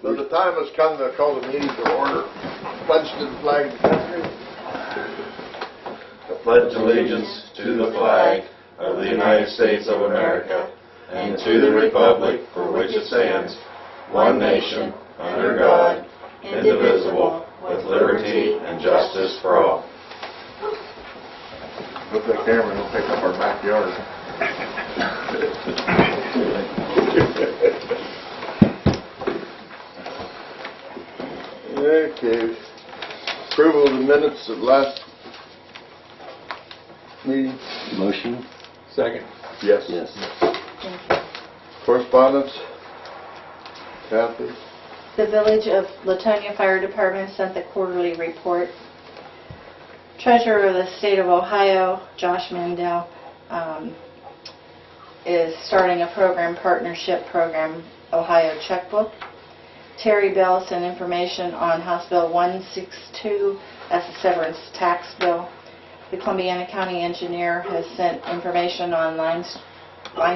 So the time has come to call the meeting to order. Pledge to the flag of the country. I pledge allegiance to the flag of the United States of America and to the republic for which it stands, one nation, under God, indivisible, with liberty and justice for all. With the camera, we'll pick up our backyard. Okay. Approval of the minutes of last meeting. Motion? Second. Yes. Yes. Correspondence. Kathy. The Village of Latonia Fire Department sent the quarterly report. Treasurer of the State of Ohio, Josh Mandel, is starting a partnership program, Ohio Checkbook. Terry Bell sent information on House Bill 162, that's the severance tax bill. The Columbiana County Engineer has sent information on line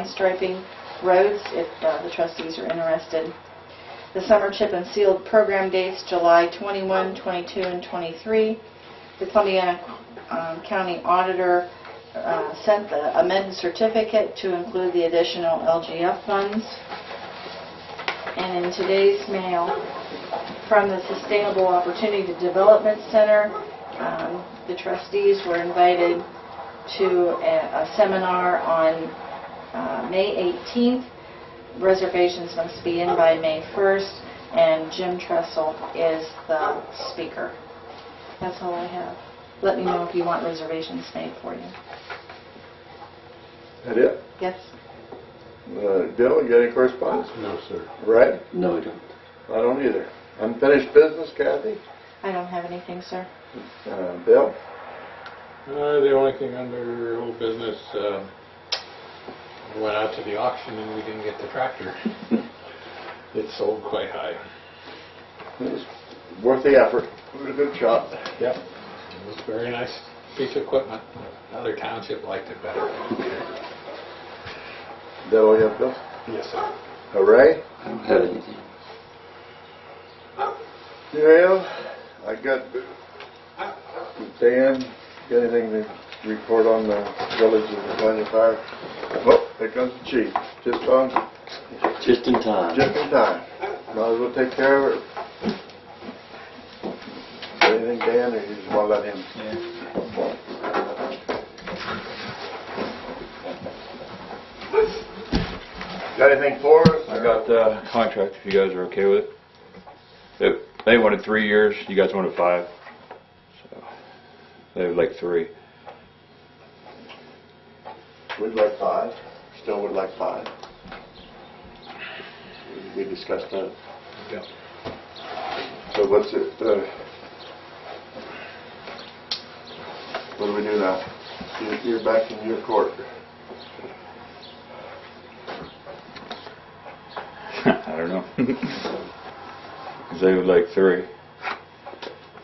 striping roads if the trustees are interested. The Summer Chip and Sealed program dates July 21, 22, and 23. The Columbiana County Auditor sent the amended certificate to include the additional LGF funds. And in today's mail, from the Sustainable Opportunity Development Center, the trustees were invited to a seminar on May 18th. Reservations must be in by May 1st, and Jim Tressel is the speaker. That's all I have. Let me know if you want reservations made for you. That it? Yes? Bill, you got any correspondence? No, sir. Right? No, we don't. I don't either. Unfinished business, Kathy? I don't have anything, sir. Bill? The only thing under old business, went out to the auction and we didn't get the tractor. It sold quite high. It was worth the effort. It was a good shot. Yep. It was a very nice piece of equipment. Another township liked it better. Is that all you have, Bill? Yes, sir. Hooray? I don't have anything. Well, I got Dan. Got anything to report on the Village of Latonia Fire? Oh, here comes the chief. Just in time. Just in time. Might as well take care of it. Got anything, Dan, or you just want to let him? Got anything for us? I got the contract, if you guys are okay with it. They wanted 3 years, you guys wanted 5. So, they would like 3. We'd like 5. Still would like 5. We discussed that. Yep. So what's it, what do we do now? You're back in your court. I don't know. 'Cause they would like 3.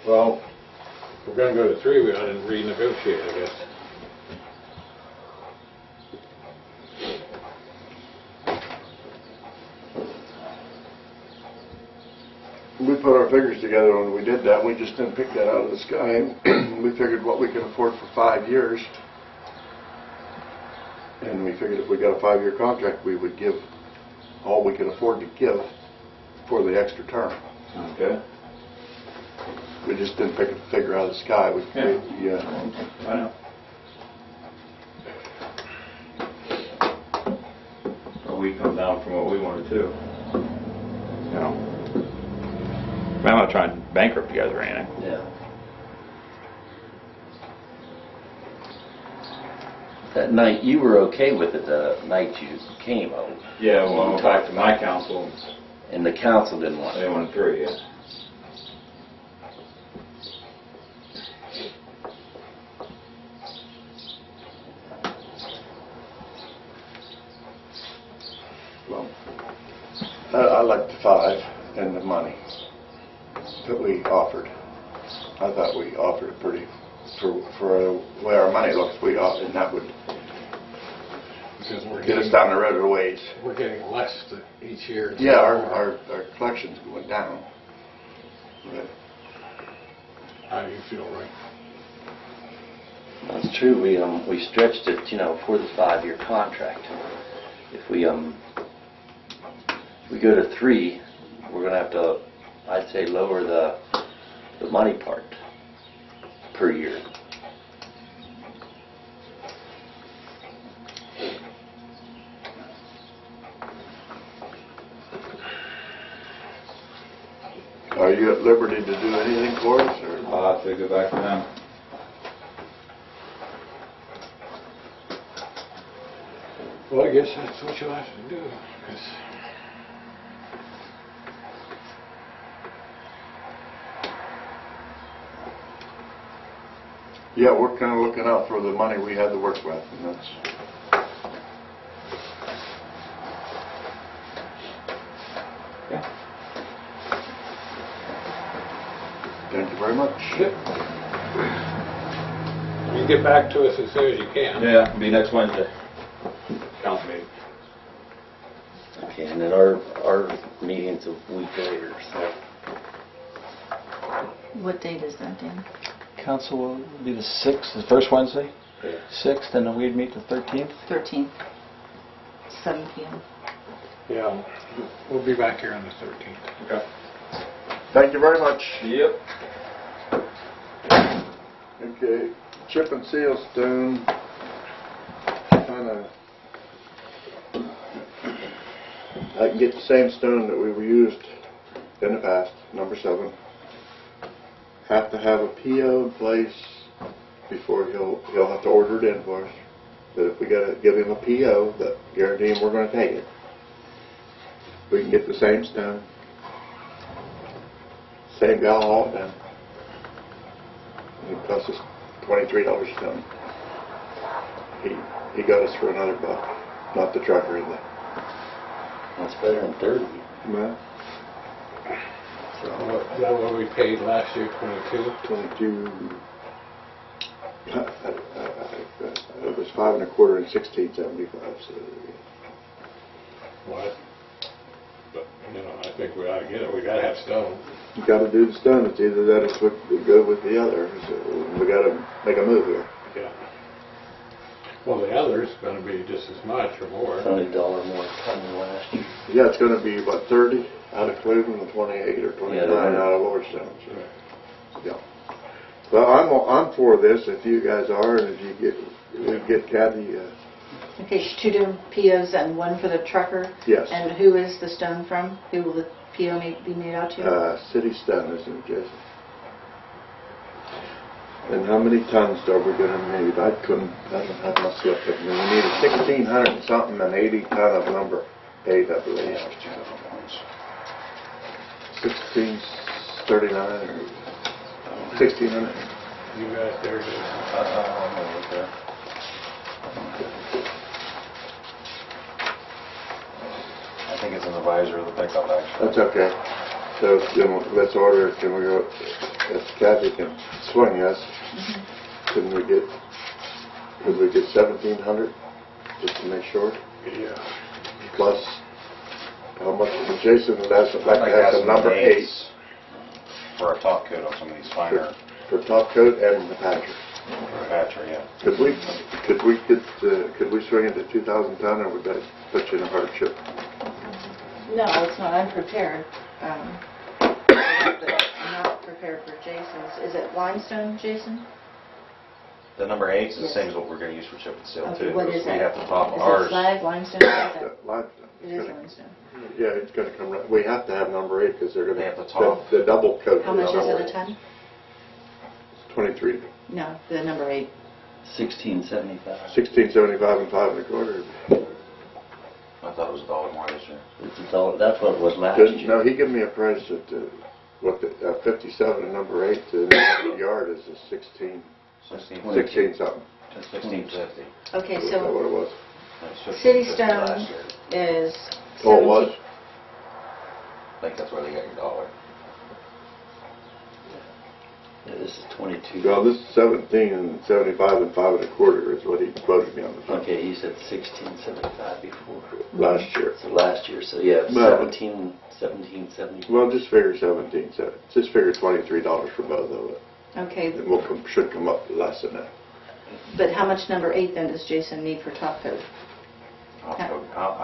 Well, If we're going to go to 3, we ought to renegotiate, I guess. we put our figures together when we did that. We just didn't pick that out of the sky. We figured what we could afford for 5 years. And we figured if we got a 5-year contract, we would give all we could afford to give for the extra term. Okay. We just didn't pick a figure out of the sky. I know. Or we come down from what we wanted to. You know. I'm not trying to bankrupt you guys or anything. Yeah. That night, you were okay with it the night you came out. Yeah, well, I went back to my council. And the council didn't want They it. wanted 3, yeah. Well, I liked the 5 and the money that we offered. I thought we offered a pretty, for the way our money looks, we offered, and that would Because we're get us down the road a ways. We're getting less each year. Yeah, our collections went down. But How do you feel, Ray? That's true. We stretched it, for the 5-year contract. If we go to 3, we're gonna have to, I'd say, lower the money part per year. are you at liberty to do anything for us, or? I'll have to go back to them. Well, I guess that's what you'll have to do, 'cause Yeah, we're kind of looking out for the money we had to work with, and that's. Thank you very much. you can get back to us as soon as you can. Yeah, it'll be next Wednesday. Council meeting. Okay, and then our meeting's a week later, so. What date is that, Dan? Council will be the 6th, the first Wednesday, Yeah. 6th, and then we'd meet the 13th. 13th, 7 p.m. Yeah, we'll be back here on the 13th. Okay. Thank you very much. Yep. Okay, chip and seal stone, kind of, I can get the same stone that we used in the past, number 7. Have to have a PO in place before he'll have to order it in for us. But if we gotta give him a PO that guarantee him we're gonna take it, we can get the same stone, same gal all done. It cost us $23 a ton. He got us for another $1, not the trucker either. That's better than 30. Well, Is that what we paid last year, 22? 22. It was 5 1/4 and 16.75. So What? But, I think we ought to get it. We gotta have stone. you got to do the stone. It's either that or we go with the other. So we got to make a move here. Yeah. Well, the other's gonna be just as much or more. It's only $1 more a ton than last year. Yeah, it's going to be about 30 out of Cleveland and 28 or 29 out of Lordstown. So, yeah. Well, I'm for this if you guys are, and if you get Kathy. Okay, 2 different POs and one for the trucker? Yes. And who is the stone from? Who will the PO be made out to? City stone, isn't it, Jason? And how many tons are we going to need? I don't have my slip with me. We need 1,600 and something and 80 ton of number 8, I believe. 1639 or 1,600. You guys there, Jason? I think it's in the visor of the pickup, actually. That's okay. So then let's order it. Can we go, if Kathy can swing us, could we get 1,700 just to make sure? Yeah. Plus, how much, Jason would like to have the number 8 For a top coat on some of these finer for top coat and the patcher. patcher, yeah. Could we swing it to 2,000 ton, or would that put you in a hardship? No, it's not. I'm prepared. I'm not prepared for Jason's. Is it limestone, Jason? The number 8 is the Yes. same as what we're going to use for chip and seal, Okay, too. what is We that? have to top Is ours. it slag, limestone? What is that? Limestone. It is limestone. Yeah, it's going to come right. We have to have number 8 because they're going They to have to top. the double coat. How much is it a ton? 23. No, the number 8. 1675. 1675 and 5 1/4. I thought it was $1 more this year. It's $1. That's what it was last Good. year. No, he gave me a price at 57 and number 8 to the yard is a 16 something. 1650. Okay, Is that what so it was? city stone is Oh, it was? 17 I think that's where they got your $1. Yeah, this is 22. Well, this is 17 and 75 and 5 1/4 is what he quoted me on the phone Okay, you said 1675 before. last year. So last year, so yeah, No. 1770. Well, just figure 17, so just figure $23 for both of it. Okay, It will should come up less than that. but how much number 8 then does Jason need for top coat? I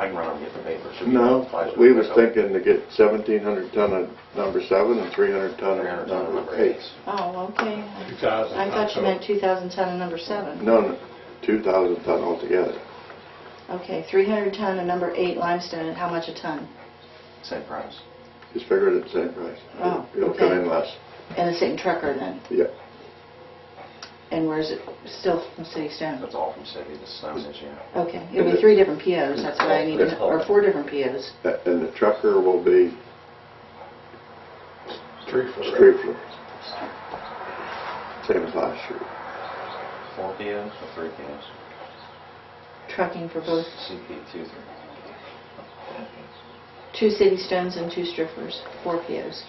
can run and get the paper. Should be No, applied to we the was pickup. thinking to get 1,700 ton of number 7 and 300 ton 300 of ton of number number 8. Oh, okay. 2,000. I thought you meant 2,000 ton of number 7. No, 2,000 ton altogether. Okay, 300 ton of number 8 limestone, and how much a ton? Same price. Just figure it at the same price. Oh, It'll come okay. in less. And the same trucker then? Yeah. And where is it? Still from City Stone? That's all from city, the stone is, yeah. Okay, it'll be 3 different POs, that's what I need to know, or 4 different POs. And the trucker will be Street foot. street floor. Same as last year. 4 POs or 3 POs? Trucking for both, CP 2, 3. 2 City Stones and 2 strippers, 4 POs.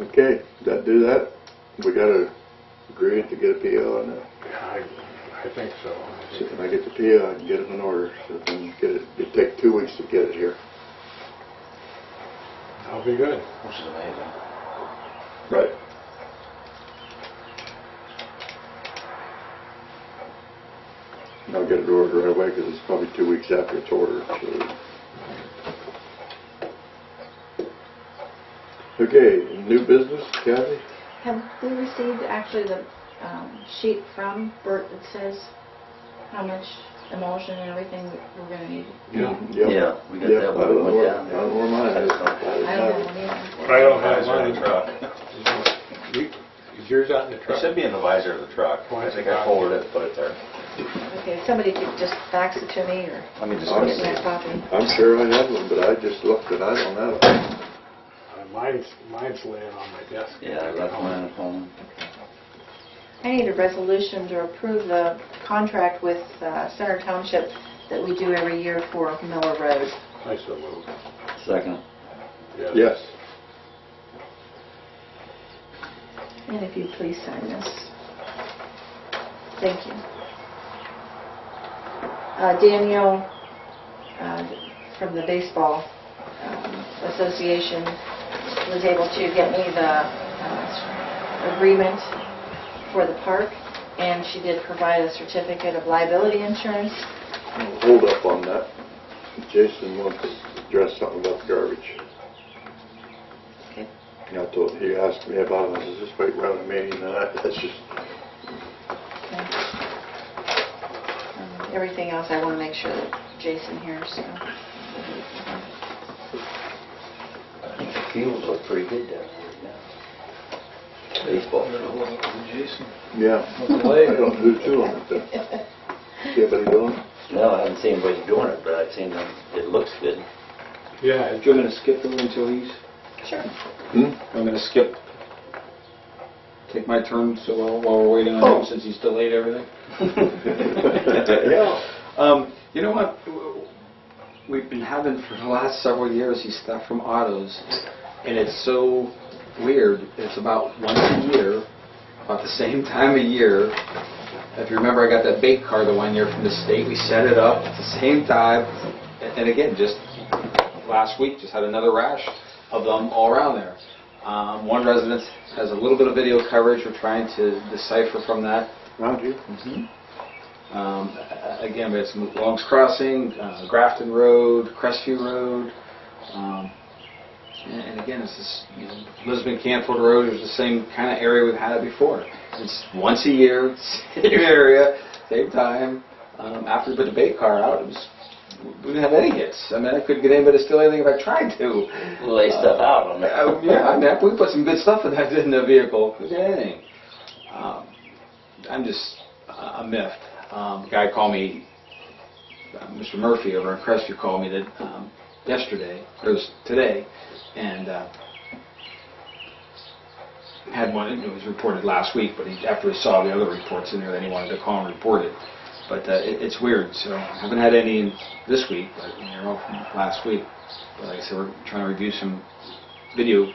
Okay, that do that? We gotta agree to get a PO on that. I think so. So when I get the PO, I can get it in order, so then get it, it'd take 2 weeks to get it here. That'll be good. Which is amazing. Right. I'll get it ordered right away, because it's probably 2 weeks after it's ordered, so. Okay, new business, Kathy? Have we received actually the sheet from Bert that says how much emulsion and everything that we're going to need? Yeah. Yep. Yeah, we got Yep, that I one. don't know Went where, down I there. don't know where mine is. I don't have one either. I don't have Visor on mine. the truck. Is yours out in the It truck? should be in the visor of the truck. I think I folded it and put it there. Okay, somebody could just fax it to me or Let me just I'll get see. my copy. I'm sure I have one, but I just looked and I don't have it. Mine's laying on my desk. Yeah, I left mine at home. I need a resolution to approve the contract with Center Township that we do every year for Miller Road. I so moved. Second. Yes. And if you please sign this. Thank you. Danielle from the Baseball Association was able to get me the agreement for the park, and she did provide a certificate of liability insurance. Hold up on that. Jason wants to address something about the garbage. Okay. And I told, he asked me about it, I said, just wait around a meeting, and that's just, Okay. Everything else I want to make sure that Jason hears, so. I think the fields look pretty good down there now. Baseball. yeah. I don't know who's doing it though. See anybody doing it? No, I haven't seen anybody doing it, but I've seen them. It looks good. Yeah, You're going to skip them until he's... Sure. Hmm? I'm going to skip, take my turn so while we're waiting on him since he's delayed everything. Yeah. You know what? We've been having for the last several years these stuff from autos, and it's so weird. It's about once a year, about the same time of year. If you remember, I got that bait car the one year from the state. We set it up at the same time, and again, just last week, just had another rash of them all around there. One resident has a little bit of video coverage. We're trying to decipher from that. Around you? Again, it's Long's Crossing, Grafton Road, Crestview Road, and again, it's this Lisbon Canfield Road is the same kind of area we've had it before. It's once a year, same area, same time. After we put the bait car out, we didn't have any hits. I mean, I couldn't get anybody to steal anything if I tried to. Lay stuff out on there. Yeah, I mean, we put some good stuff in the vehicle. Couldn't get anything. I'm just miffed. A guy called me, Mr. Murphy over in Crestview called me yesterday, or today, and had one, it was reported last week, but after he saw the other reports in there, then he wanted to call and report it. But it's weird, so I haven't had any this week, but they're all from last week. But like I said, we're trying to review some video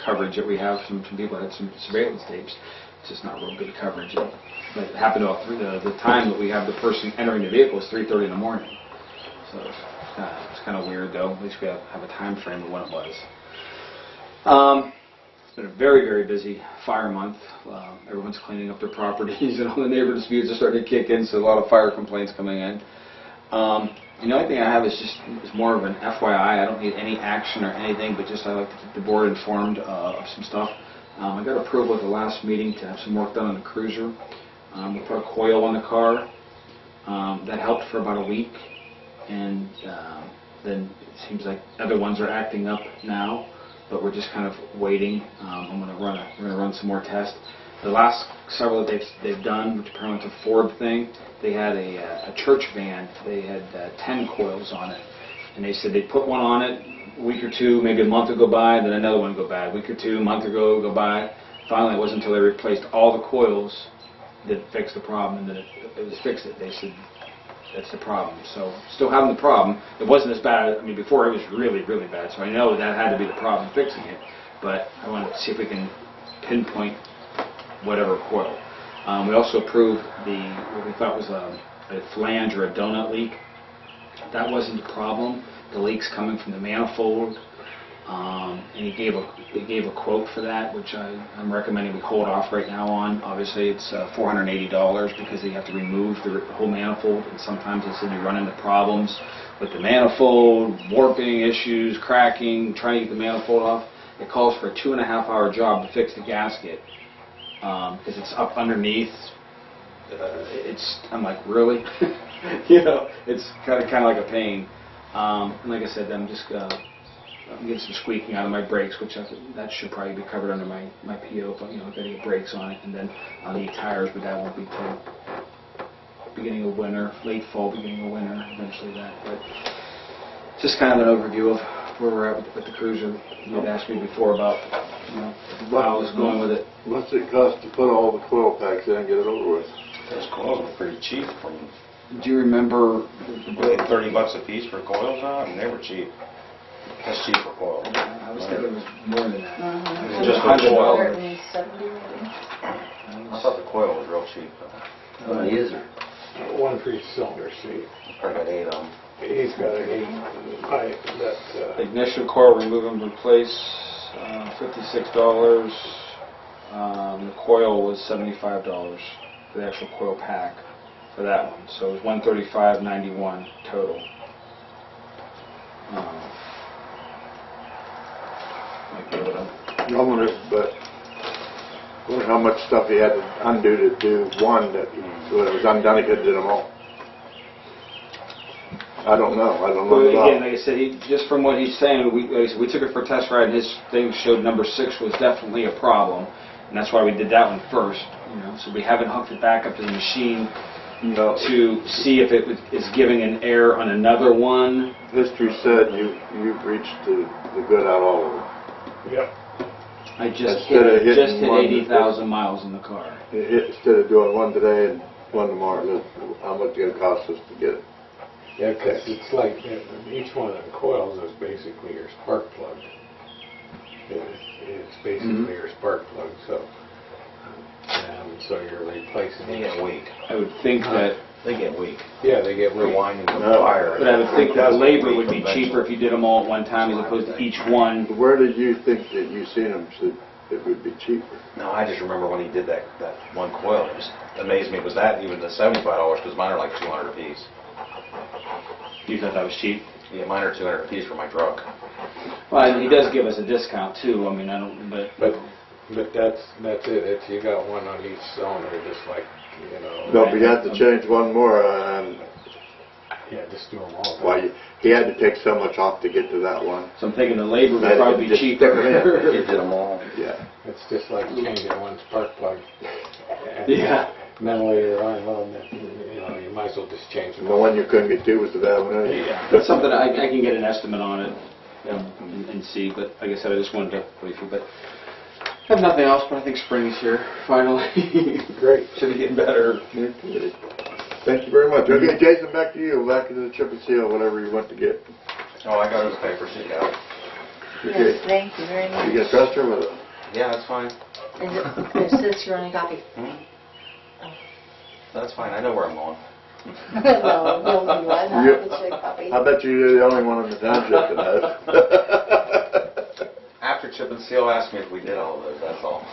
coverage that we have from some people that had some surveillance tapes. It's just not real good coverage. But it happened all through the time that we have the person entering the vehicle is 3:30 in the morning. So it's kind of weird, though. At least we have a time frame of when it was. It's been a very, very busy fire month. Everyone's cleaning up their properties, and all the neighbor disputes are starting to kick in, so a lot of fire complaints coming in. The only thing I have is more of an FYI. I don't need any action or anything, but just I like to keep the board informed of some stuff. I got approval at the last meeting to have some work done on the Cruiser. We put a coil on the car. That helped for about a week, and then it seems like other ones are acting up now, but we're just kind of waiting. We're going to run some more tests. The last several that they've done, which apparently it's a Ford thing, they had a church van. They had 10 coils on it, and they said they'd put one on it a week or two, maybe a month would go by, then another one would go by. A week or two, a month would go by. Finally, it wasn't until they replaced all the coils that it fixed the problem, and then it was fixed. They said that's the problem. So still having the problem. It wasn't as bad. I mean, before it was really, really bad. So I know that had to be the problem fixing it. But I want to see if we can pinpoint whatever coil. We also approved what we thought was a flange or a donut leak. That wasn't the problem. The leak's coming from the manifold. And he gave a quote for that, which I'm recommending we hold off right now on. Obviously, it's $480 because they have to remove the whole manifold, and sometimes they said you run into problems with the manifold, warping issues, cracking, trying to get the manifold off. It calls for a 2.5-hour job to fix the gasket because it's up underneath. I'm like, really? It's kind of like a pain. And like I said, I'm getting some squeaking out of my brakes, which that should probably be covered under my PO, but I've got to get brakes on it, and then I'll need tires, but that won't be till beginning of winter, late fall, beginning of winter, eventually that. But just kind of an overview of where we're at with the Cruiser. You had asked me before about how I was going with it. What's it cost to put all the coil packs in and get it over with? Those coils were pretty cheap. Do you remember? $30 a piece for coils now, and they were cheap. That's cheap for coils. I was thinking it was more than that. Just for coil. 170 maybe. I thought the coil was real cheap, though. How many is there? One for each cylinder seat. I got 8 of them. He's got an 8 pipe that, Ignition coil, remove and replace, $56. The coil was $75 for the actual coil pack for that one. So it was $135.91 total. I wonder how much stuff he had to undo to do one that when it was undone he could have did them all. I don't know. Well, again, like I said, just from what he's saying, we took it for a test ride, and his thing showed number 6 was definitely a problem, and that's why we did that one first. So we haven't hooked it back up to the machine to see if it is giving an error on another one. History said you've reached the good out all of them. yep. I just Instead hit of hitting one 80,000 miles in the car. Instead of doing one today and one tomorrow, look how much it's going to cost us to get it. Yeah, because it's like each one of the coils is basically your spark plug. It's basically your spark plug, so you're replacing They it. get weak. I would think that, They get weak. Yeah, they get They're weak. winding the No. fire. but I would think that the labor would be cheaper if you did them all at one time as opposed to each one. Where did you think that you seen them said it would be cheaper? No, I just remember when he did that one coil. It just amazed me. Was that even the $75? Because mine are like $200 a piece. You thought that was cheap? Yeah, mine are $200 a piece for my truck. Well, and he does give us a discount too. I mean, I don't, but But that's it. It's you got one on each cylinder, just like No, but you had to change one more, and yeah, just do them all. he had to take so much off to get to that one. so I'm thinking the labor would That probably be just cheaper. stick 'em in. You did them all. Yeah. It's just like changing one spark plug. And Yeah. then later on, well, you might as well just change And them. the one you couldn't get to was the bad one. Yeah, that's something I can get an estimate on it and see. But like I said, I just wanted to brief you. But I have nothing else. But I think spring is here finally. Great. Should be getting better. Thank you very much. Okay, Jason, back to you. Back to the chip and seal, whatever you want to get. Oh, I got his papers, you got it. Okay. Yes, thank you very much. You can trust her with it. Yeah, that's fine. Is this your only copy? That's fine, I know where I'm going. No, the only one. I'll You- get you a copy. I bet you're the only one in the township that has. After Chip and Seal asked me if we did all of those, that's all.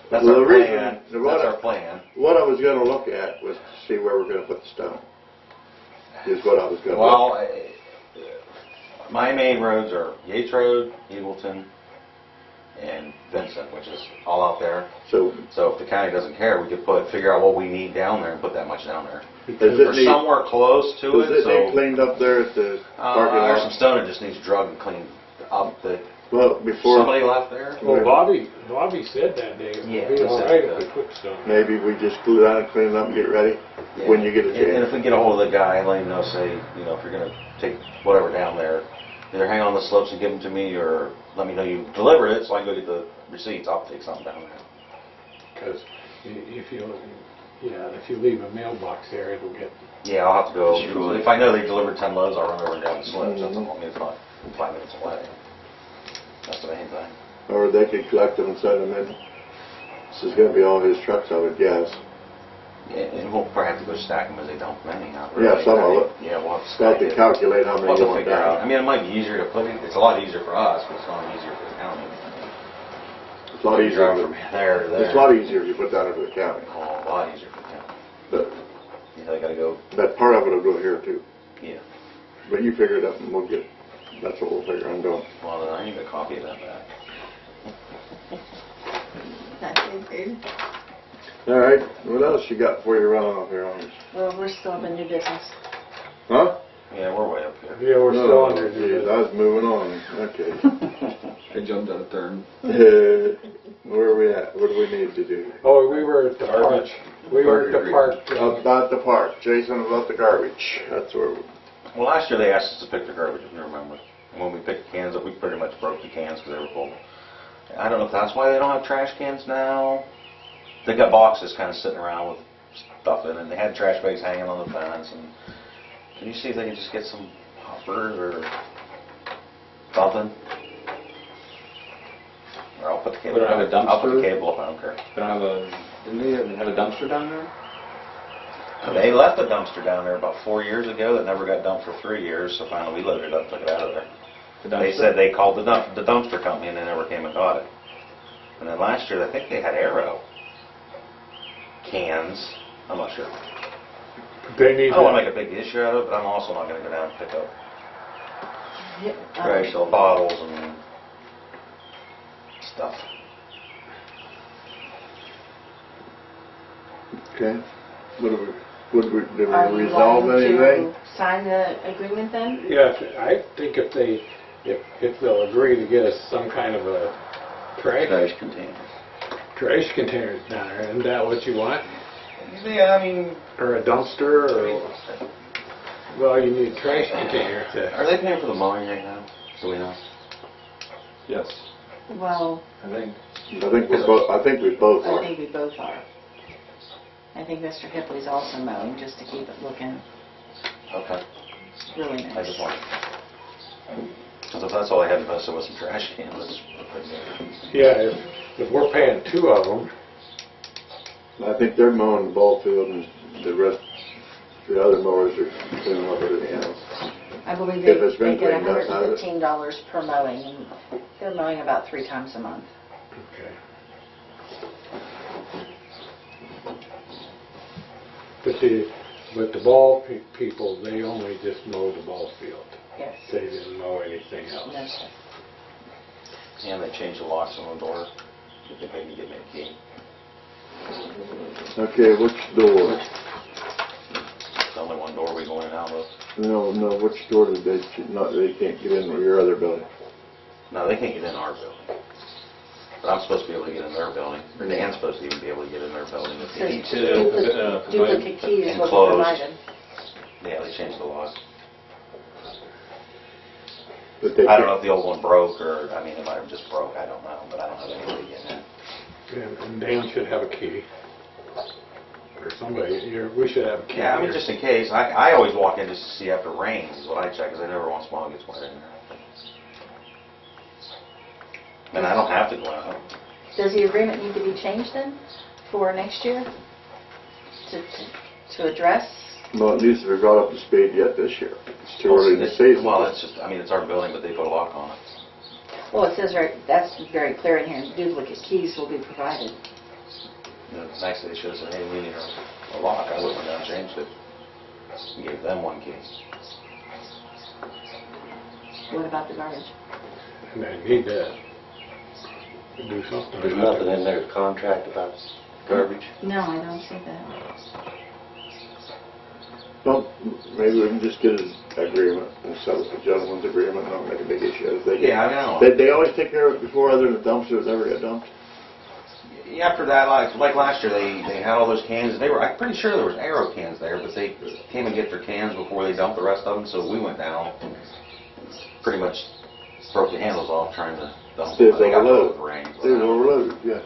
That's Well, our the reason- plan. That's our plan. What I was gonna look at was to see where we're gonna put the stone. Is what I was gonna look Well, at. my main roads are Yates Road, Eagleton, and Vincent, which is all out there. So, So if the county doesn't care, we could figure out what we need down there and put that much down there. does it We're need, somewhere close to does it, it need so cleaned up there at the parking there's some lot? stone that just needs drugged and cleaned up. That Well, before, somebody left there. Well, Bobby said that day it Yeah, would be he all said right that. if we put stone. maybe we just glue down and clean it up and get it ready when you get a And if chance. we get a hold of the guy and let him know, say, you know, if you're going to take whatever down there, either hang on the slopes and give them to me, or let me know you delivered it so I can go get the receipts. I'll take something down there. Because if you leave a mailbox there, it'll get, Yeah, I'll have to go. Destroyed. If I know they delivered 10 loads, I'll run over and down the slopes. That's all. I mean, it's not 5 minutes away. That's the main thing. Or they could collect them and send them in. This is gonna be all his trucks, I would guess. And we'll probably have to go stack them as they dump them anyhow. Yeah, some of it. Yeah, we'll have to Got stack to it. calculate how many We'll you have to want figure out. I down. mean, it might be easier to put it. It's a lot easier for us, but it's not easier for the county. It's a lot You easier. drive from there to there. It's a lot easier if you put that into the county. Oh, a lot easier for the county. But You know, they gotta go. that part of it will go here too. Yeah. But you figure it out and we'll get, that's what we'll figure on doing. Well, then I need a copy of that back. All right, what else you got before you run off here on us? Well, we're still in new business. Huh? Yeah, we're way up here. yeah, we're still Oh, under. geez, I was moving on. Okay. I jumped out of turn. Where are we at? What do we need to do? Oh, we were at the park. We were at the park. About the park. Jason, about the garbage. That's where, Well, last year they asked us to pick the garbage, if you remember. When we picked the cans up, we pretty much broke the cans because they were full. I don't know if that's why they don't have trash cans now. They got boxes kind of sitting around with stuff in it, and they had trash bags hanging on the fence. And can you see if they can just get some hoppers or something? Or I'll put the cable. We don't have a I'll put the dumpster? cable up. I don't care. Didn't they have a dumpster down there? They left the dumpster down there about 4 years ago that never got dumped for 3 years, so finally we loaded it up and took it out of there. They said they called the dumpster company and they never came and got it. And then last year, I think they had Arrow cans. I'm not sure. They need I don't want to that. make a big issue out of it, but I'm also not going to go down and pick up Yep. trash bottles and stuff. okay. Did we Are you resolve going anything? to sign the agreement then? Yeah, I think if they'll agree to get us some kind of a Trash containers. trash containers down there, isn't that what you want? Yeah, I mean, Or a dumpster, or, well, you need a trash container to, are they paying for the mowing right now? Do we know? Yes, Well, I think. I think we both I are. think we both are. I think Mr. Hipley's also mowing, just to keep it looking Okay. really nice. I just wanted. Because if that's all I had to mess with some trash cans, that's pretty good. yeah, if we're paying 2 of them, I think they're mowing the ball field and the rest, the other mowers are cleaning up everything else. I believe If it's they been get cleaned up, has it? $115 per mowing, and they're mowing about 3 times a month. okay. But the ball people, they only just mow the ball field. Yes. They didn't mow anything else. No, sir. And they changed the locks on the door. They made me get me a key. Okay, which door? It's only one door we go in and out of. No, which door did they can't get in your other building? No, they can't get in our building. But I'm supposed to be able to get in their building. Or Dan's supposed to even be able to get in their building if So they need to. duplicate key is what we Enclosed. provided. Yeah, they changed the lock. But they I don't know can't, if the old one broke or, I mean, it might have just broke. I don't know. But I don't have anybody getting in. And Dan should have a key. or somebody here, we should have a Yeah, I mean, can just in case. I always walk in just to see after rains is what I check, because I never want smog gets wet in there. And I don't have to go out. Does the agreement need to be changed then for next year to address? Well, it needs to be brought up to speed yet this year. It's too early to say. Well, it's just, I mean, it's our building, but they put a lock on it. Well, it says right, that's very clear in here, duplicate keys will be provided. You know, it's nice that they should have said, hey, we need a lock. I wouldn't have changed it. We gave them one key. What about the garbage? and they need to do something. There's about nothing it. in their contract about garbage? No, I don't see that. Well, maybe we can just get an agreement and settle the gentleman's agreement and not make a big issue out of it. Yeah, I know. They always take care of it before, other than the dumpsters ever get dumped. After that, like last year, they had all those cans. I'm pretty sure there was Aero cans there, but they came and get their cans before they dumped the rest of them. So we went down, and pretty much broke the handles off trying to dump They them. was They got overloaded. full of rain. They was overloaded, yeah.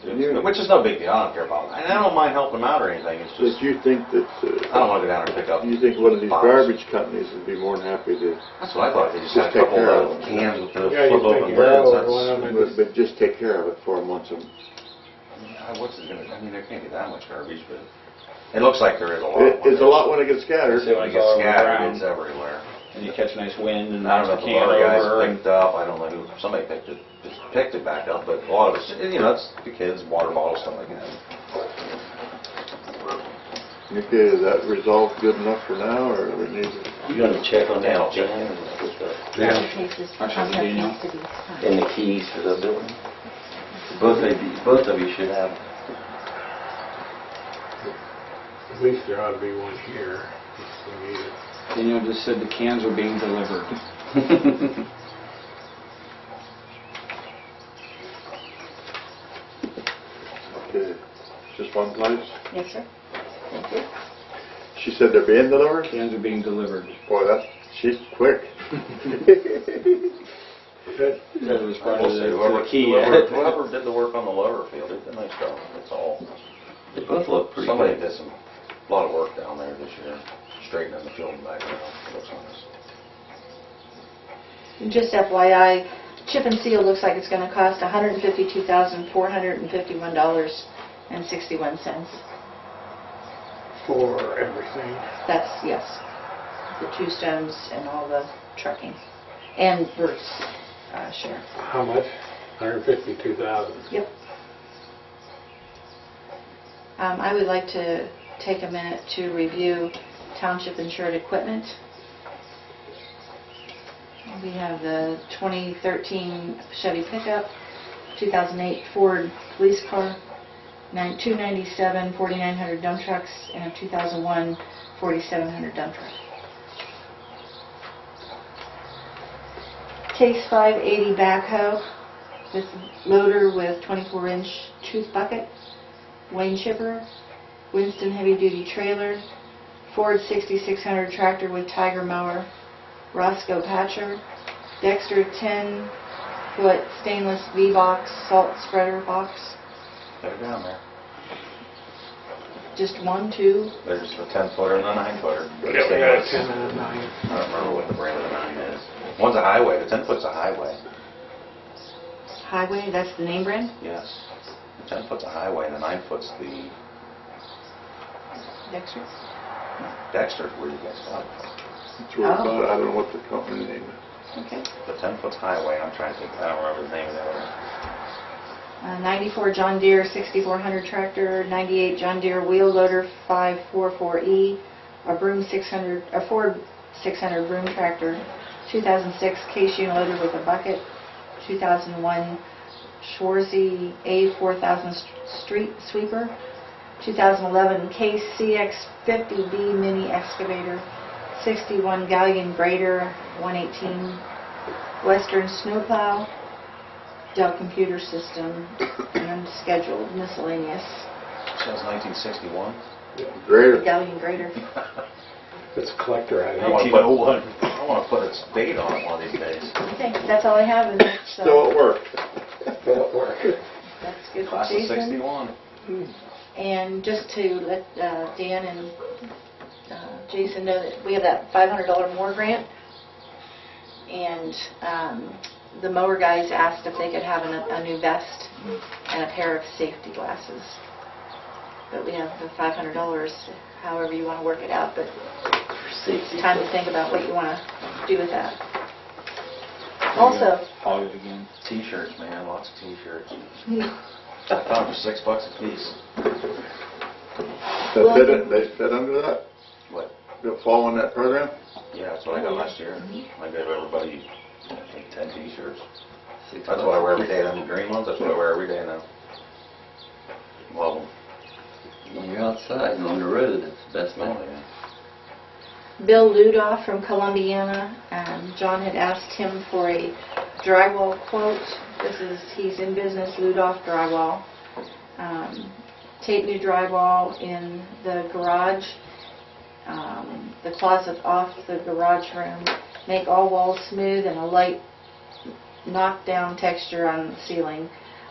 Yeah, which is no big deal. I don't care about that. And I don't mind helping them out or anything. It's But just you think that, I don't want to go down and pick up. you think one of these boxes. garbage companies would be more than happy to, That's what I thought. They just Just had a take couple care of of them. cans with the Yeah, you flip take open care of lids. it, well, but just take care of it for them once a What's it gonna? I mean, there can't be that much garbage, but it looks like there is a lot. It's a lot when it gets scattered. When it gets scattered, it's everywhere. And you catch a nice wind and I don't know if the the can other guys over. picked up. I don't know who. Somebody picked it, just picked it back up. But a lot of it's, it's the kids, water bottles, stuff like that. Okay, is that resolved good enough for now, or do we need to? You gonna check on Yeah, that, I'll check. Jan, with the, Yeah. Cases, I'll check contract with Daniel. needs to be signed. and the keys for the building? Both of you should have. At least there ought to be one here, if we need it. Daniel just said the cans are being delivered. Okay, just one place? Yes, sir. Thank you. She said they're being delivered? Cans are being delivered. Boy, she's quick. Good. That was part We'll of see. the key. Whoever did the work on the lower field, they did a nice job. That's all. They both look pretty Somebody good. did a lot of work down there this year, straightening the field and background. It looks nice. Just FYI, chip and seal looks like it's going to cost $152,451.61. For everything. That's, yes, the 2 stones and all the trucking. And Bruce, sheriff. How much? 152,000. Yep. I would like to take a minute to review township insured equipment. We have the 2013 Chevy pickup, 2008 Ford police car, 297 4900 dump trucks, and a 2001 4700 dump truck. Case 580 backhoe with loader with 24-inch tooth bucket, Wayne chipper, Winston heavy-duty trailer, Ford 6600 tractor with Tiger mower, Roscoe patcher, Dexter 10-foot stainless V-box salt spreader box. They're down there. Just 1, 2. There's a 10-footer and a 9-footer. Yeah, we got a 10 and a 9. I don't remember what the brand of the 9 is. One's a highway. The 10-foot's a highway. Highway, that's the name brand? Yes. The 10-foot's a highway, and the 9-foot's the Dexter? Dexter's where you guys got it from. That's where it's at. I don't know what the company name is. Okay. The 10-foot's highway. I'm trying to think. I don't remember the name of the other. 94 John Deere 6400 tractor, 98 John Deere wheel loader 544E, a Ford 600 broom tractor, 2006 case unit loader with a bucket, 2001 Schwarzy A4000 street sweeper, 2011 Case CX50B mini excavator, 61 Galleon grader 118, Western snowplow, Dell computer system, and scheduled miscellaneous. It says 1961. Greater. Galleon grader. It's a collector I item. want to put its date on it one of these days. Okay, that's all I have, and that's, Still at work. Still at work. that's good for Class of Jason. 61. And just to let Dan and Jason know that we have that $500 more grant, and the mower guys asked if they could have a new vest and a pair of safety glasses. But we have the $500, however you want to work it out, but it's time to think about what you want to do with that. Also, Hog it again. T-shirts, man, lots of T-shirts. I found them for $6 a piece. They fit under that? What? They'll fall in that program? Yeah, that's what I got last year. I gave everybody, I think, 10 T-shirts. That's what I wear every day. Them green ones, that's what I wear every day now. Love them. When you're outside and on the road, it's the best thing. Oh, yeah. Bill Ludoff from Columbiana, John had asked him for a drywall quote. He's in business, Ludoff Drywall. Tape new drywall in the garage, the closet off the garage room, make all walls smooth and a light knockdown texture on the ceiling,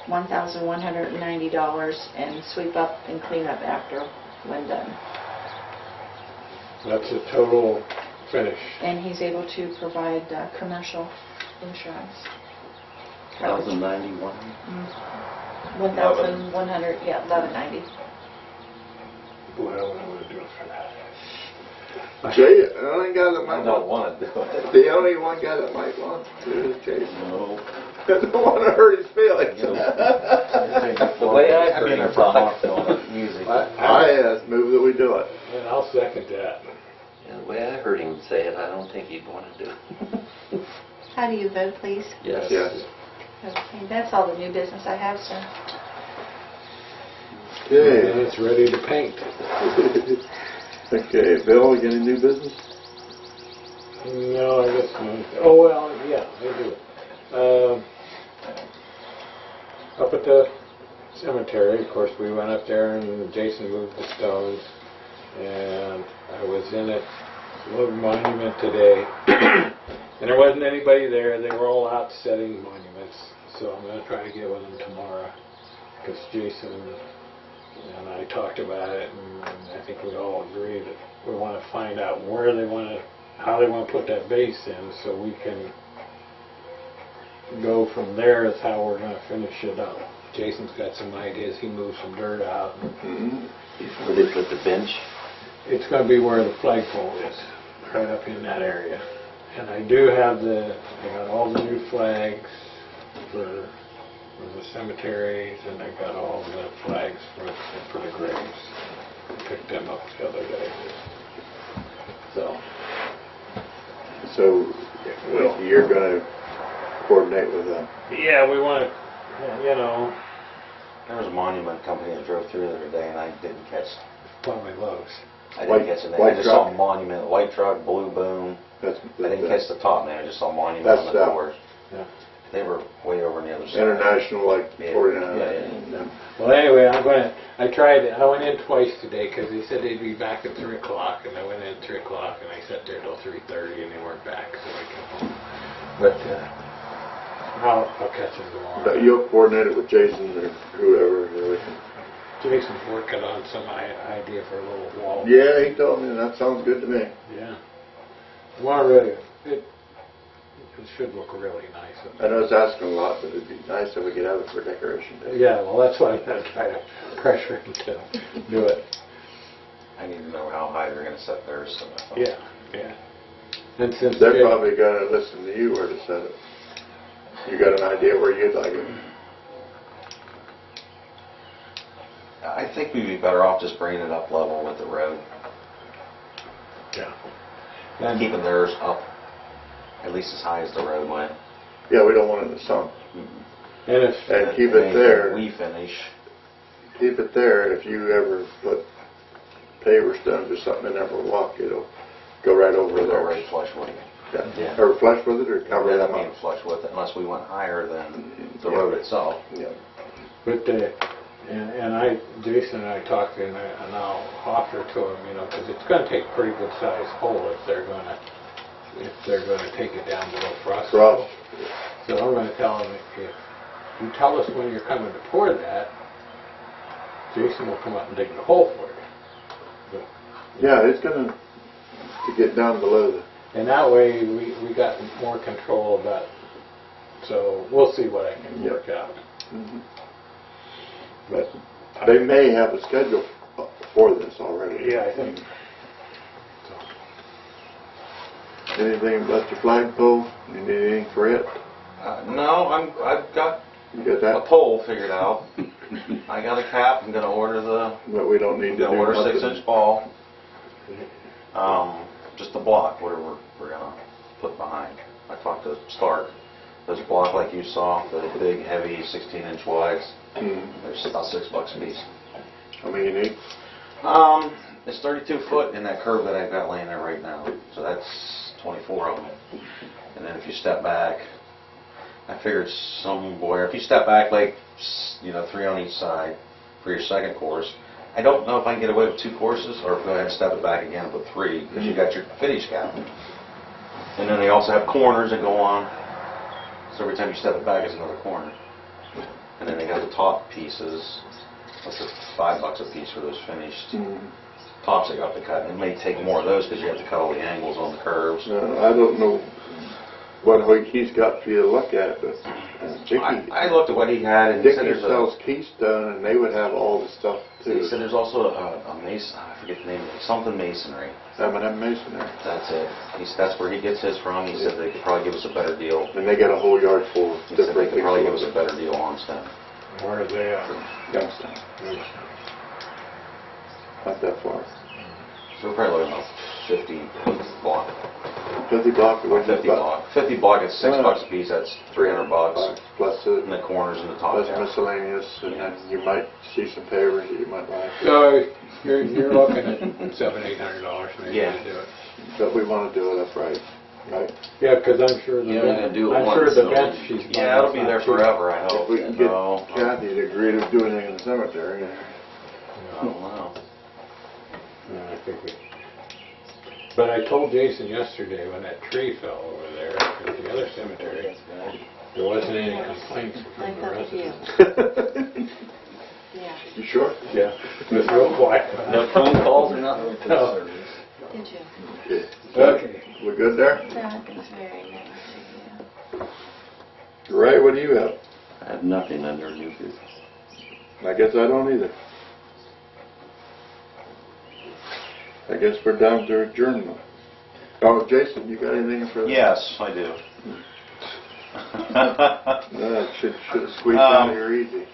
$1,190, and sweep up and clean up after when done. That's a total finish. And he's able to provide commercial insurance. 1,091. 1,100, yeah, 1190. Boy, I don't know what to do for that. Jay, the only guy that I might don't want, want to do it. the only one guy that might want to do is Jason. No. I don't want to hurt his feelings. The way I heard him talk, Music. I move that we do it. And I'll second that. yeah, the way I heard him say it, I don't think he'd want to do it. How do you vote, please? Yes. Yes. Okay, that's all the new business I have, sir. And Okay. it's ready to paint. Okay, Bill, you got any new business? No, I guess not. Oh, well, yeah, I do. Up at the cemetery, of course, we went up there and Jason moved the stones. And I was in a little monument today. And there wasn't anybody there. They were all out setting monuments. So I'm going to try to get with them tomorrow. Because Jason and I talked about it, and I think we all agree that we want to find out where they want to, how they want to put that base in, so we can go from there. Is how we're going to finish it up. Jason's got some ideas. He moved some dirt out. Where they put the bench. It's going to be where the flagpole is, right up in that area. And I do have I got all the new flags for the cemeteries, and I got all the flags for the graves. I picked them up the other day. So, you're going to coordinate with them? Yeah, we want to, you know, There was a monument company that drove through the other day, and I didn't catch. probably Lowe's. I White- didn't catch the name. white I just saw truck? monument, white truck, blue boom. That's, I didn't catch the top name. I just saw monument That's on the that. doors. Yeah. They were way over on the other side. International, like Yeah. 49. Yeah. Well, anyway, I tried it. I went in twice today because they said they'd be back at 3 o'clock, and I went in at 3 o'clock, and I sat there till 3:30, and they weren't back, so I came home. But I'll catch them tomorrow. But you'll coordinate it with Jason or whoever. Jason's working on some idea for a little wall. Yeah, he told me, that sounds good to me. Yeah. Well, really, it should look really nice. I know it's asking a lot, but it'd be nice if we could have it for decoration day. Yeah, well, that's why I'm going to try to pressure him to do it. I need to know how high they're going to set theirs. So Yeah. And since They're probably going to listen to you where to set it. You got an idea where you'd like it? I think we'd be better off just bringing it up level with the road. Yeah. And keeping theirs up at least as high as the road went. Yeah, we don't want it in the sun. And And keep it anything there. We finish. Keep it there, and if you ever put paver stones or something in there for a walk, it'll go right over We'll go there. right flush with it. Yeah. Or flush with it, or cover End them up being up. flush with it unless we went higher than the Yeah. road itself. Yeah. But Jason and I talked, and I'll offer to him, because it's going to take a pretty good sized hole if they're going to take it down below frost. Frost. So I'm going to tell him, if you tell us when you're coming to pour that, Jason will come up and dig the hole for you. Yeah, it's gonna, to get down below the, And that way, we got more control of that. So we'll see what I can Yep. work out. Mhm. But They may have a schedule for this already. yeah, I think. Anything about your flagpole? You need anything for it? No, I've got You got a that? pole figured out. I got a cap. I'm gonna order But we don't need to do order nothing. 6-inch ball. Just a block, whatever we're gonna put behind. I talked to Stark. There's a block like you saw, the big, heavy 16-inch wides. Mhm. They're about $6 a piece. How many you need? It's 32 foot in that curve that I've got laying there right now. So that's 24 of them. And then if you step back, I figured if you step back like, 3 on each side for your second course, I don't know if I can get away with 2 courses or if go ahead and step it back again and put 3 because you got your finish cap. And then they also have corners that go on. So every time you step it back, it's another corner. And then they got the top pieces. That's $5 a piece for those finished tops they got to cut. And it may take more of those because you have to cut all the angles on the curves. I don't know what he's got for you to look at, but Dickie, I looked at what he had and he said Dickie there's sells Keystone, and they would have all the stuff he too. said there's also a mason, I forget the name of it, something masonry. M&M Masonry. That's it. That's where he gets his from. He said they could probably give us a better deal. And they got a whole yard full of He said they different could probably give us things. a better deal on stuff. Where are they at? Youngstown. Not that far. So we're probably looking at 50 block. 50 block, or 50 block. 50 block at $6 a piece. That's $300. Plus And the corners and the top. plus half. miscellaneous, and then you might see some pavers that you might like. So you're looking at $700-800 maybe Yeah. to do it. But we want to do it upright, right? Yeah, because I'm sure the Yeah, we're gonna do it I'm once, sure the so- bench she's buying Yeah, it'll is be not there cheap. forever, I hope. If we can get No, Kathy to agree to do anything in the cemetery. I don't know. No, I think we. But I told Jason yesterday when that tree fell over there at the other cemetery, there wasn't any complaints I from the thought of you. residents. Yeah. You sure? Yeah, it was real quiet. No phone calls or nothing? No. Did you? Okay. Okay. We're good there? That is very nice of you. Ray, what do you have? I have nothing under new business. I guess I don't either. I guess we're down to adjournment. Oh, Jason, you got anything for? Yes, I do. Should have squeezed out here easy.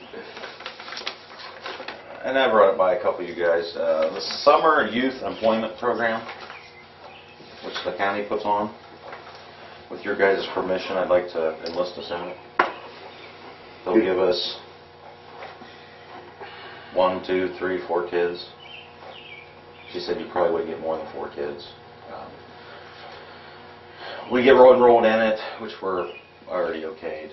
And I brought it by a couple of you guys. The Summer Youth Employment Program, which the county puts on. With your guys' permission, I'd like to enlist us in it. They'll give us 1, 2, 3, 4 kids. She said you probably wouldn't get more than 4 kids. We get enrolled in it, which we're already okayed.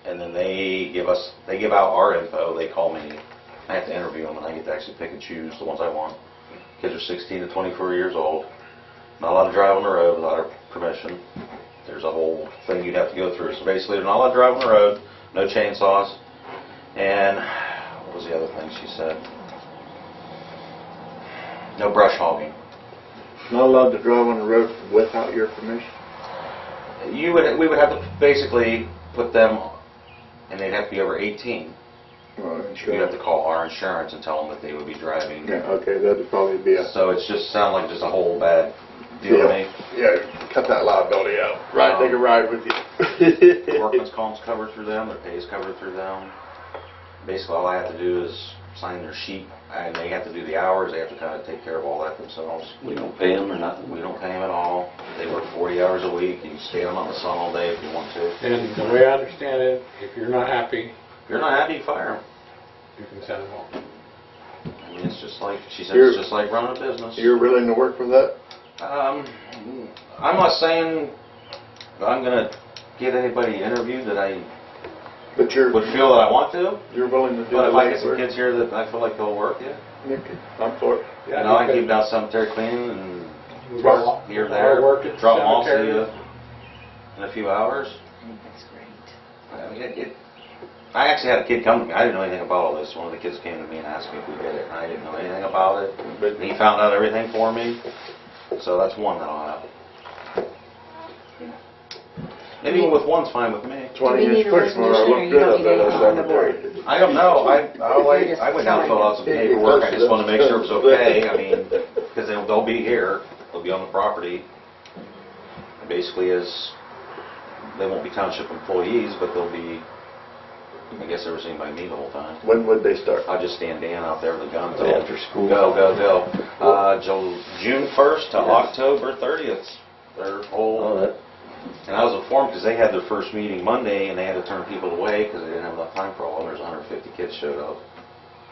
And then they give out our info. They call me. I have to interview them, and I get to actually pick and choose the ones I want. Kids are 16 to 24 years old. Not allowed to drive on the road without our permission. There's a whole thing you'd have to go through. So basically, they're not allowed to drive on the road, no chainsaws, and what was the other thing she said? No brush hogging. Not allowed to drive on the road without your permission? We would have to basically put them, and they'd have to be over 18. Well, We'd have to call our insurance and tell them that they would be driving. Yeah, okay, that'd probably be a... So it's just sound like just a whole bad deal to me. Yeah, cut that liability out. Right, they can ride with you. Workman's comp's covered through them, their pay is covered through them. Basically, all I have to do is sign their sheet, and they have to do the hours. They have to kind of take care of all that themselves. We don't pay them or nothing? We don't pay them at all. They work 40 hours a week. You can stay out in the sun all day if you want to. And the way I understand it, if you're not happy, If you're not happy, fire them. you can send them home. I mean, it's just like, she said, it's just like running a business. You're willing to work for that? I'm not saying that I'm going to get anybody interviewed that I But you're would feel that I want to. you're willing to do But the if I get some labor? kids here that I feel like they'll work, yeah. Okay, I'm for it. You know, I keep down cemetery clean and We've got here and a lot of there, work at the drop them off to cemetery. you in a few hours. That's great. I mean, I actually had a kid come to me. I didn't know anything about all this. One of the kids came to me and asked me if we did it, and I didn't know anything about it. But he found out everything for me. So that's one that I'll have. Maybe with one's fine with me. 20 years Christmas, I looked good up at that cemetery. I don't know. I went down and filled out some paperwork. I just wanted to make sure it was okay. I mean, because they'll be here. They'll be on the property. And basically, they won't be township employees, but they'll be. I guess there was anybody me the whole time. When would they start? I'll just stand Dan out there with a gun. After school. Go. June 1st to October 30th. Their whole. And I was informed because they had their first meeting Monday and they had to turn people away because they didn't have enough time for all of them. There's 150 kids showed up.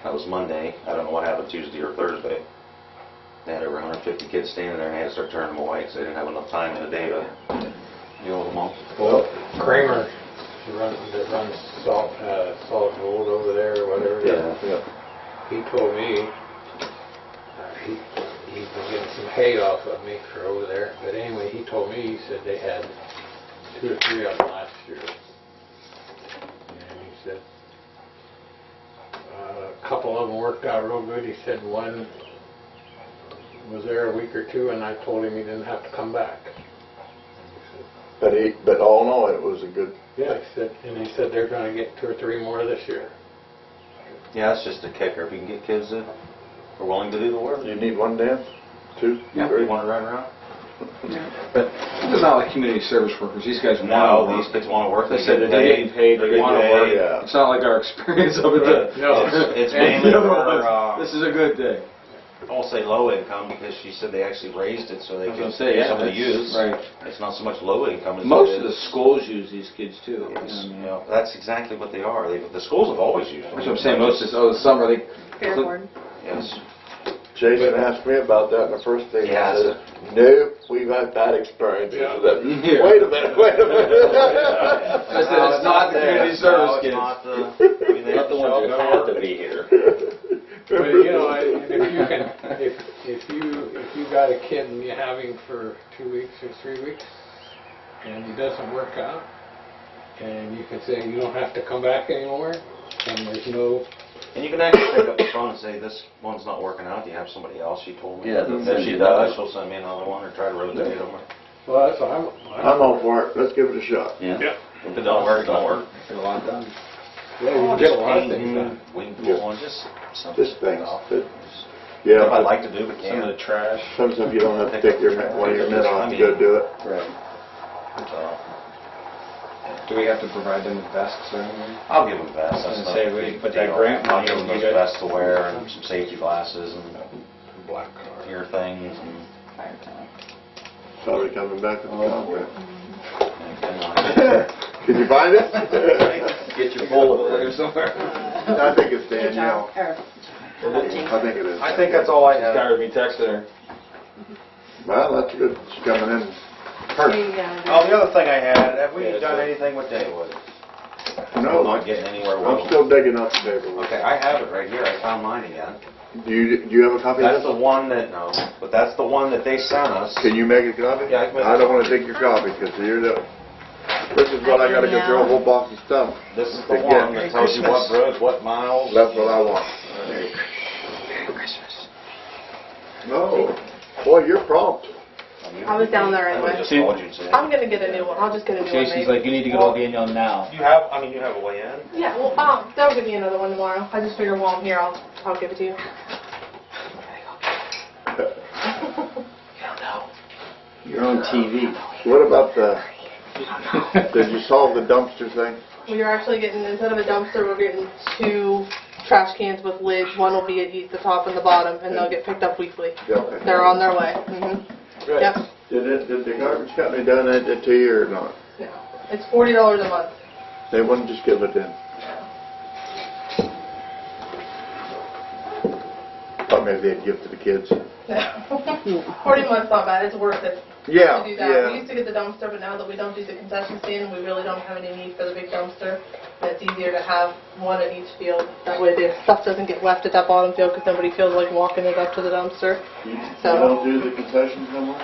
That was Monday. I don't know what happened Tuesday or Thursday. They had over 150 kids standing there and they had to start turning them away because they didn't have enough time in the day to deal with them all. Well, Kramer, that runs Solid Gold over there or whatever. Yeah. He told me he's been getting some hay off of me for over there. But anyway, he told me, he said they had 2 or 3 of them last year. And he said a couple of them worked out real good. He said one was there a week or 2 and I told him he didn't have to come back. But all in all, it was a good. Yeah, he said they're going to get 2 or 3 more this year. Yeah, that's just a kicker. If you can get kids that are willing to do the work. You need 1, Dan? 2? Yeah, 3? you want to ride around? But it's not like community service workers. These guys want to No, work. these kids want to work. They said they're getting paid. They want to work. Yeah. It's not like our experience of it. No. It's And mainly the other for, ones, this is a good day. I won't say low income because she said they actually raised it so they I was could gonna say, yeah, somebody that's- use. right. It's not so much low income as Most it of the is. schools use these kids too. Yes, you know, that's exactly what they are. The schools have always used them. That's what I'm saying. Most of the summer they. Fair board. Yes. Jason asked me about that in the first thing. Yeah, I said, nope, we've had bad experiences with that. Yeah. Wait a minute. I said, it's not the community service No, it's kids. not the. I mean, they Not the ones show that up have to be here. But you know, if you got a kid and you have him for 2 weeks or 3 weeks, and he doesn't work out, and you can say you don't have to come back anymore, and there's no. And you can actually pick up the phone and say, this one's not working out. Do you have somebody else? She told me. Yeah, If she that's- does, she'll send me another one or try to rotate them. Well, that's what I'm all for it. Let's give it a shot. Yeah. If it don't work, it don't work. Get a lot done. Yeah, you can get a lot of things done. We can go on just something. Just things. Stuff Yeah. I'd like to do, but Some of can't. the trash. Sometimes you don't have to take one of your men off to go do it. Right. So, Do we have to provide them with vests or anything? I'll give them vests. I was That's gonna say, not a we big put that deal. grant I'll money give them in, those you guys- vests to wear and some safety glasses and Black car. ear things and. Probably coming back with the contract. and Can you find it? Get your bullet. There somewhere. I think it's Danielle. I think it is. I think that's all I Just have. gotta be texting her. Well, that's good. She's coming in. Oh, the other thing I had, have we done anything with Daywood? No, I'm not getting anywhere with I'm them. still digging up the paperwork. Okay, I have it right here. I found mine again. Do you have a copy That's of the this? one that, no, but that's the one that they sent us. Can you make a copy? Yeah, I can make a I don't want to take your copy because this is what I got to go through a whole box of stuff. This is the Again. one that tells you what roads, what miles. That's what I want. No. Boy, you're prompt. I was down there I would've anyway. just told you to. I'm gonna get a new one. I'll just get a new one Jason's made. like, you need to get all the on now. You have, I mean, you have a way in? Yeah, well, they'll give me another one tomorrow. I just figured while I'm here, I'll give it to you. You're on TV. What about did you solve the dumpster thing? We are actually getting, instead of a dumpster, we're getting 2 trash cans with lids. One will be at the top and the bottom, and they'll get picked up weekly. Yeah, okay. They're on their way. Good. Yep. Did the garbage company donate it to you or not? No. It's $40 a month. They wouldn't just give it in. Thought maybe they'd give to the kids. No. 40 months not bad. It's worth it Yeah, to do that. We yeah. used to get the dumpster, but now that we don't do the concession stand, we really don't have any need for the big dumpster. And it's easier to have one at each field. That way the stuff doesn't get left at that bottom field because nobody feels like walking it up to the dumpster. You So- don't do the concessions no more?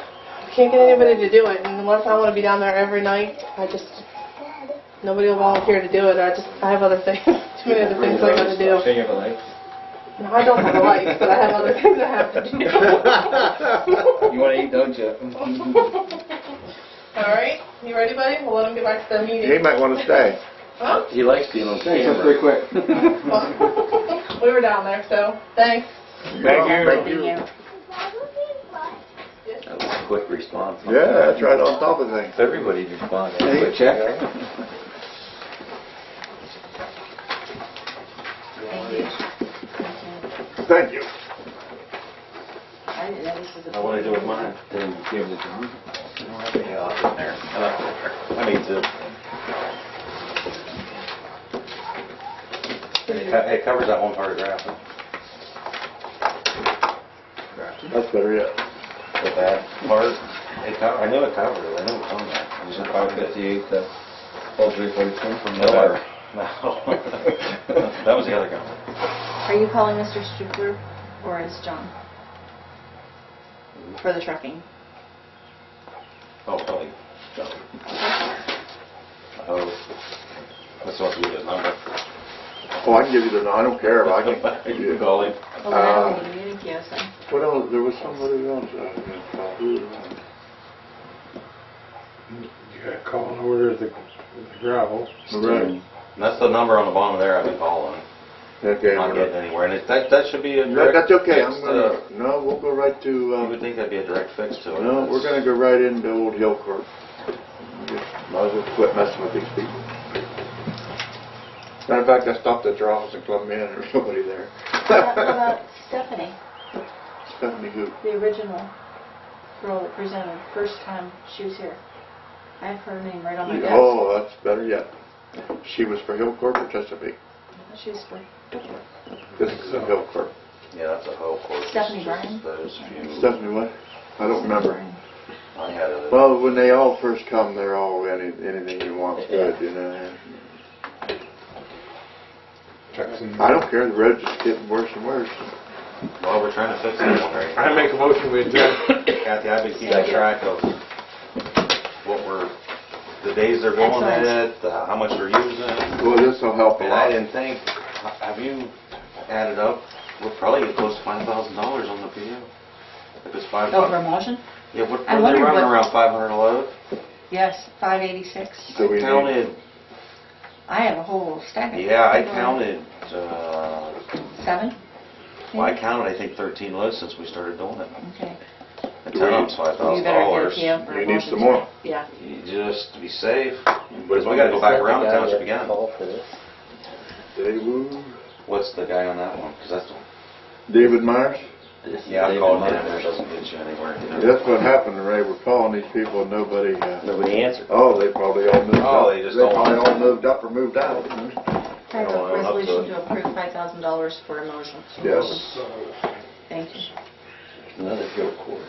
Can't get anybody to do it, and unless I want to be down there every night, I just Nobody will volunteer to do it. I have other things, too many other things I gotta do. Can you have a light? No, I don't have a life, but I have other things I have to do. You want to eat, don't you? All right, you ready, buddy? We'll let them get back to their He meeting. might want to stay. Huh? He likes being on Thanks, that's camera. pretty quick. Well, we were down there, so thanks. Thank you. Thank you. That was a quick response. Yeah, that's right on top of things. Everybody responded. Quick check. Thank you. I want to do with mine. Then give it to John. I don't have any off in there. I left it there. I need to. It covers that one part of graph. That's better yet. The bad part. I knew it covered it. I knew it was on there. It was 558 to 0342 from nowhere. No. That was the other guy. Are you calling Mr. Stupler or is John? For the trucking. Oh, probably. Oh. That's supposed to be his number. Oh, I can give you the, I don't care. I can. You can call him. Oh, I don't need you, so. What else? There was somebody else. Who was that? You gotta call and order the gravel. Right. That's the number on the bottom there I've been calling. Okay. Not getting anywhere. And that should be a That- direct That's okay. fix I'm gonna. to- No, we'll go right You to. would think that'd be a direct fix to it. No, we're gonna go right into Old Hill Court. Might as well quit messing with these people. Matter of fact, I stopped at their office in Columbia and there was nobody there. How about Stephanie, Stephanie who? the original girl that presented first time she was here? I have her name right on my desk. Oh, that's better yet. She was for Hill Court or Chesapeake? She's for This is Hill Court. Yeah, that's a whole course. Stephanie Bryan? Those few. Stephanie what? I don't remember. I had it. Well, when they all first come, they're all anything you want's good, you know. I don't care, the road's just getting worse and worse. Well, we're trying to fix that one right now. I make a motion with adjourn. Kathy, I've been keeping track of the days they're going Excellent. it, how much they're using. Well, this'll help a And I lot. didn't think, have you added up, we'll probably get close to $5,000 on the PO. If it's $5. Oh, for emulsion? Yeah, what I are they wondered running what- around 500 a load? Yes, 586. So we need, Counted, I have a whole stack of yeah, I counted, 7? well, I counted, I think, 13 loads since we started doing it. Okay. And times You better get a $5,000. PO for You need emulsion. some more. Yeah. Just to be safe. But we gotta go back around the township again. David, What's the guy on that one? 'Cause that's David Myers? yeah, I called him, and it doesn't get you anywhere. That's what happened, Ray. We're calling these people and nobody, Nobody answered. oh, they probably all moved up. Oh, they just don't- probably all moved up or moved out. I have I don't a know, up to resolution it. to approve $5,000 for emulsion. Yes. Thank you. Another Hill Court.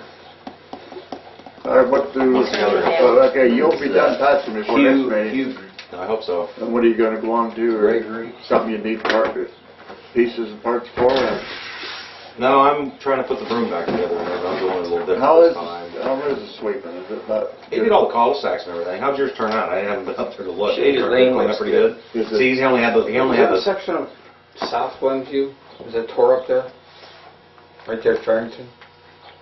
All right, what do, What's the other? okay, you'll be done patching before next meeting. I hope so. And what are you gonna go on to, or Gregory. something you need pieces and parts for? Or No, I'm trying to put the broom back together, and I'm doing it a little different how this is, time. how is the sweeping? Is it about? He did all the cul-de-sacs and everything. How'd yours turn out? I haven't been up there to look. Shady Did it Lane clean up looks pretty good. good. Is it- See, he only had The the. section of South Glenview, is that tore up there? Right there at Farrington?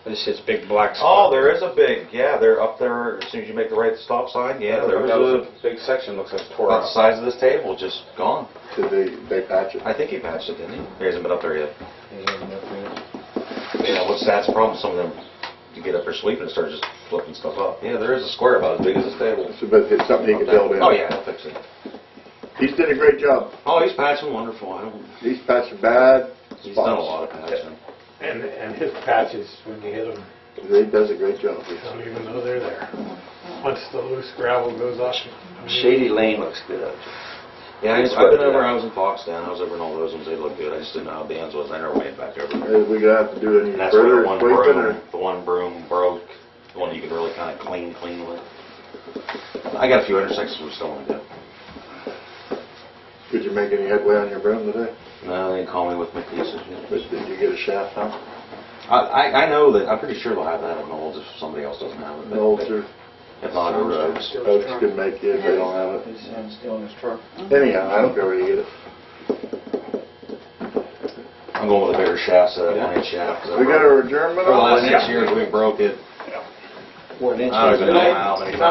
This is big black Oh, spot. there is a big, yeah, they're up there, as soon as you make the right stop sign, yeah, there That was was a big section, looks like it's tore about the up. size of this table, just gone. Did they patch it? I think he patched it, didn't he? He hasn't been up there yet. Yeah, what's that's the problem, some of them, you get up there sweeping and start just flipping stuff up. Yeah, there is a square about as big as this table. So, but it's something he can build in? Oh, yeah, he'll fix it. He's did a great job. Oh, he's patching wonderful, I don't, He's patching bad he's spots. done a lot of patching. And his patches, when you hit them, He does a great job. you don't even know they're there. Once the loose gravel goes off. Shady Lane looks good. Yeah, I've been over, I was in Foxtown, I was over in all those ones, they look good, I just didn't know how Dan's was, I never went back over there. Are we gonna have to do any And that's where further the one sweeping or? broom broke, the one you could really kind of clean with. I got a few intersections we still want to do. Did you make any headway on your broom today? No, they didn't call me with my pieces yet. Did you get a shaft, huh? I know that, I'm pretty sure they'll have that at Knowles if somebody else doesn't have it. No, sir. Honda Road. Folks can make it if they don't have it. Sam's stealing his truck. Anyhow, I don't care where you get it. I'm going with a bigger shaft, so that 1-inch shaft. We got our adjournment For the on? last 6 years, we broke it. What an inch I don't was even it? know how many times.